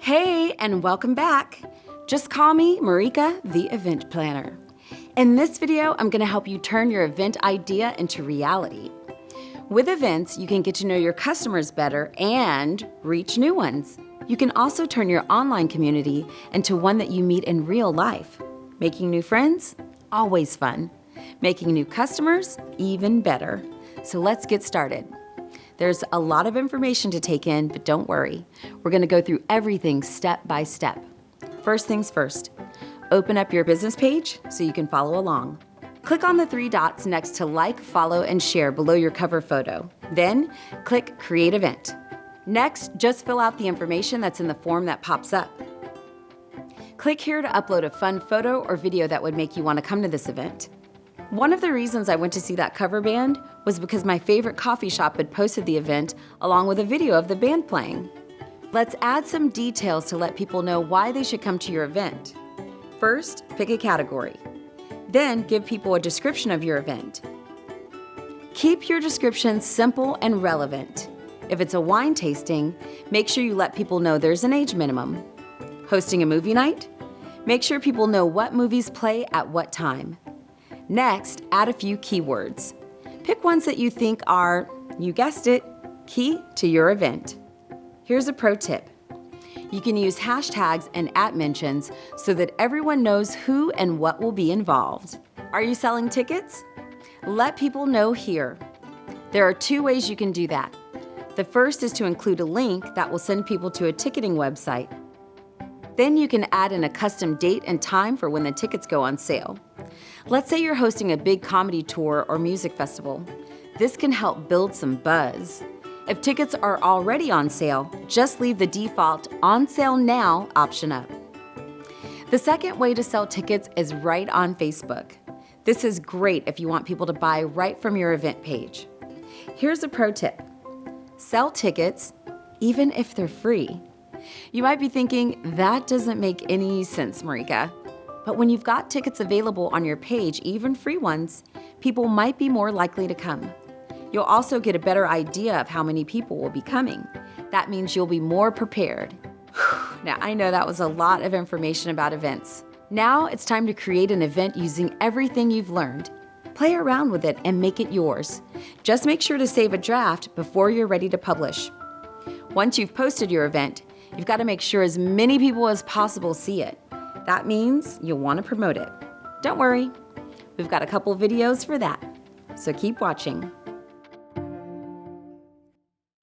Hey, and welcome back. Just call me Marika, the event planner. In this video, I'm going to help you turn your event idea into reality. With events, you can get to know your customers better and reach new ones. You can also turn your online community into one that you meet in real life. Making new friends? Always fun. Making new customers? Even better. So let's get started. There's a lot of information to take in, but don't worry. We're going to go through everything step by step. First things first, open up your business page so you can follow along. Click on the three dots next to like, follow, and share below your cover photo. Then click Create Event. Next, just fill out the information that's in the form that pops up. Click here to upload a fun photo or video that would make you want to come to this event. One of the reasons I went to see that cover band was because my favorite coffee shop had posted the event along with a video of the band playing. Let's add some details to let people know why they should come to your event. First, pick a category. Then give people a description of your event. Keep your description simple and relevant. If it's a wine tasting, make sure you let people know there's an age minimum. Hosting a movie night? Make sure people know what movies play at what time. Next, add a few keywords. Pick ones that you think are, you guessed it, key to your event. Here's a pro tip. You can use hashtags and @mentions so that everyone knows who and what will be involved. Are you selling tickets? Let people know here. There are two ways you can do that. The first is to include a link that will send people to a ticketing website. Then you can add in a custom date and time for when the tickets go on sale. Let's say you're hosting a big comedy tour or music festival. This can help build some buzz. If tickets are already on sale, just leave the default On Sale Now option up. The second way to sell tickets is right on Facebook. This is great if you want people to buy right from your event page. Here's a pro tip. Sell tickets even if they're free. You might be thinking, that doesn't make any sense, Marika. But when you've got tickets available on your page, even free ones, people might be more likely to come. You'll also get a better idea of how many people will be coming. That means you'll be more prepared. Now, I know that was a lot of information about events. Now it's time to create an event using everything you've learned. Play around with it and make it yours. Just make sure to save a draft before you're ready to publish. Once you've posted your event, you've got to make sure as many people as possible see it. That means you'll want to promote it. Don't worry, we've got a couple videos for that, so keep watching.